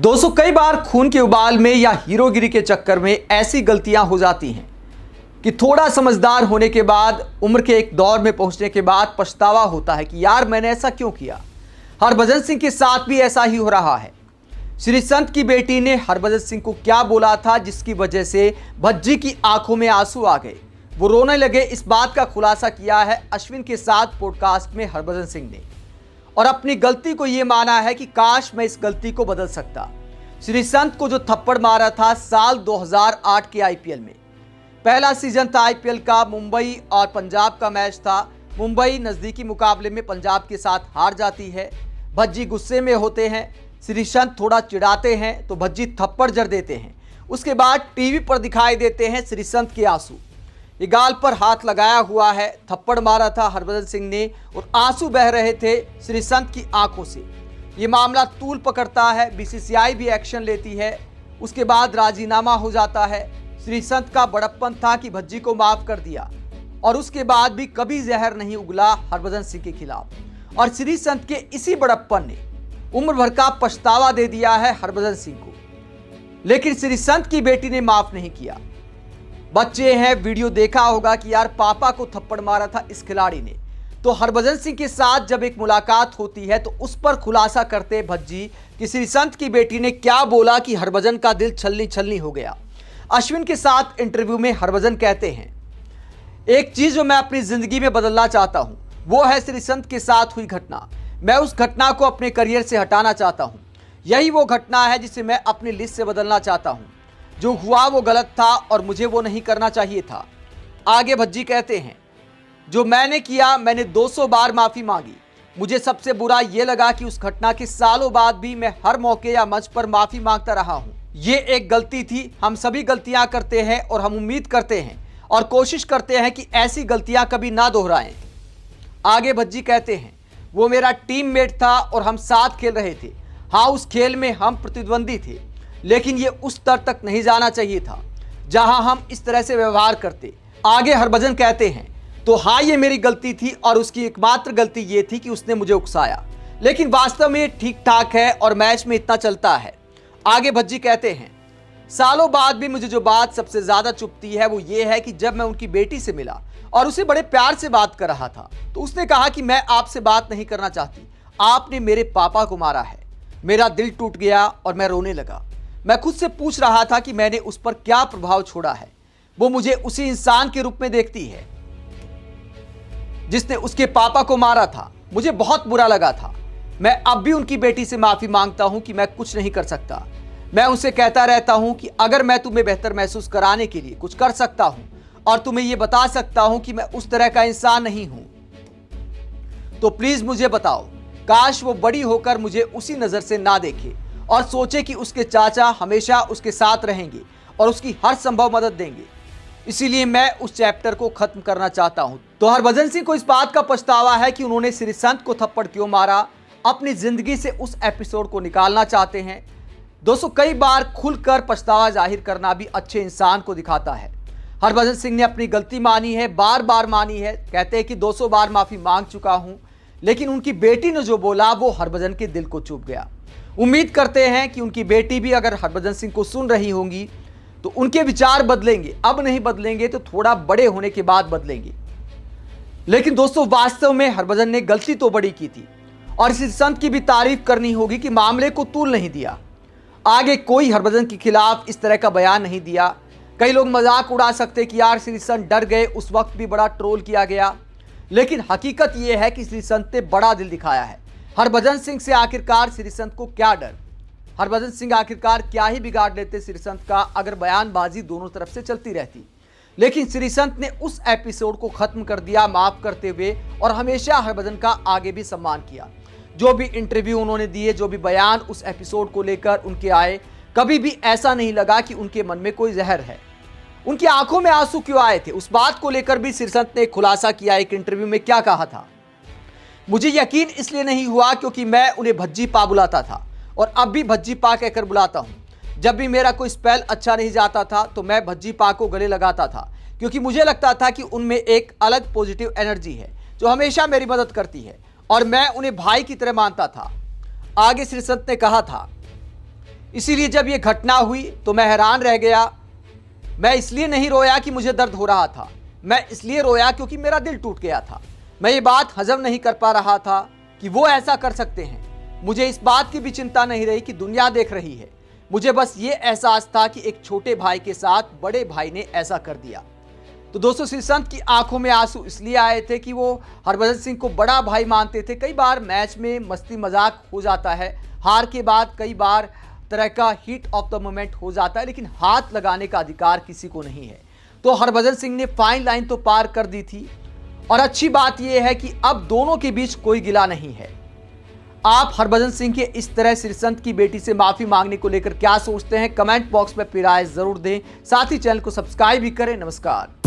दोस्तों, कई बार खून के उबाल में या हीरोगिरी के चक्कर में ऐसी गलतियां हो जाती हैं कि थोड़ा समझदार होने के बाद, उम्र के एक दौर में पहुंचने के बाद पछतावा होता है कि यार मैंने ऐसा क्यों किया। हरभजन सिंह के साथ भी ऐसा ही हो रहा है। श्री संत की बेटी ने हरभजन सिंह को क्या बोला था जिसकी वजह से भज्जी की आंखों में आंसू आ गए, वो रोने लगे। इस बात का खुलासा किया है अश्विन के साथ पॉडकास्ट में हरभजन सिंह ने, और अपनी गलती को यह माना है कि काश मैं इस गलती को बदल सकता। श्री संत को जो थप्पड़ मारा था साल 2008 के आईपीएल में, पहला सीजन था आईपीएल का, मुंबई और पंजाब का मैच था। मुंबई नजदीकी मुकाबले में पंजाब के साथ हार जाती है। भज्जी गुस्से में होते हैं, श्री संत थोड़ा चिढ़ाते हैं तो भज्जी थप्पड़ जड़ देते हैं। उसके बाद टीवी पर दिखाई देते हैं श्री संत के आंसू। ये गाल पर हाथ लगाया हुआ है, थप्पड़ मारा था हरभजन सिंह ने और आंसू बह रहे थे श्री संत की आंखों से। ये मामला तूल पकड़ता है, बीसीसीआई भी एक्शन लेती है। उसके बाद राजीनामा हो जाता है। श्री संत का बड़प्पन था कि भज्जी को माफ कर दिया और उसके बाद भी कभी जहर नहीं उगला हरभजन सिंह के खिलाफ। और श्री संत के इसी बड़प्पन ने उम्र भर का पछतावा दे दिया है हरभजन सिंह को, लेकिन श्री संत की बेटी ने माफ नहीं किया। बच्चे हैं, वीडियो देखा होगा कि यार पापा को थप्पड़ मारा था इस खिलाड़ी ने। तो हरभजन सिंह के साथ जब एक मुलाकात होती है तो उस पर खुलासा करते भज्जी कि श्री संत की बेटी ने क्या बोला कि हरभजन का दिल छलनी छलनी हो गया। अश्विन के साथ इंटरव्यू में हरभजन कहते हैं, एक चीज जो मैं अपनी जिंदगी में बदलना चाहता हूं वो है श्री संत के साथ हुई घटना। मैं उस घटना को अपने करियर से हटाना चाहता हूं। यही वो घटना है जिसे मैं अपनी लिस्ट से बदलना चाहता हूं। जो हुआ वो गलत था और मुझे वो नहीं करना चाहिए था। आगे भज्जी कहते हैं, जो मैंने किया, मैंने 200 बार माफी मांगी। मुझे सबसे बुरा ये लगा कि उस घटना के सालों बाद भी मैं हर मौके या मंच पर माफी मांगता रहा हूं। ये एक गलती थी। हम सभी गलतियां करते हैं और हम उम्मीद करते हैं और कोशिश करते हैं कि ऐसी गलतियां कभी ना दोहराएं। आगे भज्जी कहते हैं, वो मेरा टीममेट था और हम साथ खेल रहे थे। हाँ, उस खेल में हम प्रतिद्वंदी थे, लेकिन ये उस स्तर तक नहीं जाना चाहिए था जहां हम इस तरह से व्यवहार करते। आगे हरभजन कहते हैं, तो हाँ ये मेरी गलती थी और उसकी एकमात्र गलती ये थी कि उसने मुझे उकसाया, लेकिन वास्तव में ठीक ठाक है और मैच में इतना चलता है। आगे भज्जी कहते हैं, सालों बाद भी मुझे जो बात सबसे ज्यादा चुभती है वो ये है कि जब मैं उनकी बेटी से मिला और उसे बड़े प्यार से बात कर रहा था तो उसने कहा कि मैं आपसे बात नहीं करना चाहती, आपने मेरे पापा को मारा है। मेरा दिल टूट गया और मैं रोने लगा। मैं खुद से पूछ रहा था कि मैंने उस पर क्या प्रभाव छोड़ा है। वो मुझे उसी इंसान के रूप में देखती है जिसने उसके पापा को मारा था। मुझे बहुत बुरा लगा था। मैं अब भी उनकी बेटी से माफी मांगता हूं कि मैं कुछ नहीं कर सकता। मैं उनसे कहता रहता हूं कि अगर मैं तुम्हें बेहतर महसूस कराने के लिए कुछ कर सकता हूं और तुम्हें यह बता सकता हूं कि मैं उस तरह का इंसान नहीं हूं तो प्लीज मुझे बताओ। काश वो बड़ी होकर मुझे उसी नजर से ना देखे और सोचे कि उसके चाचा हमेशा उसके साथ रहेंगे और उसकी हर संभव मदद देंगे। इसीलिए मैं उस चैप्टर को खत्म करना चाहता हूं। तो हरभजन सिंह को इस बात का पछतावा है कि उन्होंने श्री संत को थप्पड़ क्यों मारा। अपनी जिंदगी से उस एपिसोड को निकालना चाहते हैं। दोस्तों, कई बार खुलकर पछतावा जाहिर करना भी अच्छे इंसान को दिखाता है। हरभजन सिंह ने अपनी गलती मानी है, बार बार मानी है। कहते हैं कि 200 बार माफी मांग चुका हूं, लेकिन उनकी बेटी ने जो बोला वो हरभजन के दिल को चुभ गया। उम्मीद करते हैं कि उनकी बेटी भी अगर हरभजन सिंह को सुन रही होंगी तो उनके विचार बदलेंगे। अब नहीं बदलेंगे तो थोड़ा बड़े होने के बाद बदलेंगे। लेकिन दोस्तों, वास्तव में हरभजन ने गलती तो बड़ी की थी और इस संत की भी तारीफ करनी होगी कि मामले को तूल नहीं दिया। आगे कोई हरभजन के खिलाफ इस तरह का बयान नहीं दिया। कई लोग मजाक उड़ा सकते कि यार श्री संत डर गए, उस वक्त भी बड़ा ट्रोल किया गया, लेकिन हकीकत यह है कि श्री संत ने बड़ा दिल दिखाया है। हरभजन सिंह से आखिरकार श्री संत को क्या डर। हरभजन सिंह आखिरकार क्या ही बिगाड़ लेते श्री संत का अगर बयानबाजी दोनों तरफ से चलती रहती। लेकिन श्री संत ने उस एपिसोड को खत्म कर दिया माफ करते हुए और हमेशा हरभजन का आगे भी सम्मान किया। जो भी इंटरव्यू उन्होंने दिए, जो भी बयान उस एपिसोड को लेकर उनके आए, कभी भी ऐसा नहीं लगा कि उनके मन में कोई जहर है। उनकी आंखों में आंसू क्यों आए थे उस बात को लेकर भी श्री संत ने खुलासा किया। एक इंटरव्यू में क्या कहा था, मुझे यकीन इसलिए नहीं हुआ क्योंकि मैं उन्हें भज्जी पा बुलाता था और अब भी भज्जी पा कहकर बुलाता हूं। जब भी मेरा कोई स्पेल अच्छा नहीं जाता था तो मैं भज्जी पा को गले लगाता था क्योंकि मुझे लगता था कि उनमें एक अलग पॉजिटिव एनर्जी है जो हमेशा मेरी मदद करती है और मैं उन्हें भाई की तरह मानता था। आगे श्री संत ने कहा था, इसीलिए जब ये घटना हुई तो मैं हैरान रह गया। मैं इसलिए नहीं रोया कि मुझे दर्द हो रहा था, मैं इसलिए रोया क्योंकि मेरा दिल टूट गया था। मैं ये बात हजम नहीं कर पा रहा था कि वो ऐसा कर सकते हैं। मुझे इस बात की भी चिंता नहीं रही कि दुनिया देख रही है। मुझे बस ये एहसास था कि एक छोटे भाई के साथ बड़े भाई ने ऐसा कर दिया। तो दोस्तों, श्रीसंत की आंखों में आंसू इसलिए आए थे कि वो हरभजन सिंह को बड़ा भाई मानते थे। कई बार मैच में मस्ती मजाक हो जाता है, हार के बाद कई बार तरह का हीट ऑफ द मोमेंट हो जाता है, लेकिन हाथ लगाने का अधिकार किसी को नहीं है। तो हरभजन सिंह ने फाइन लाइन तो पार कर दी थी, और अच्छी बात यह है कि अब दोनों के बीच कोई गिला नहीं है। आप हरभजन सिंह के इस तरह श्रीसंत की बेटी से माफी मांगने को लेकर क्या सोचते हैं? कमेंट बॉक्स में अपनी राय जरूर दें। साथ ही चैनल को सब्सक्राइब भी करें। नमस्कार।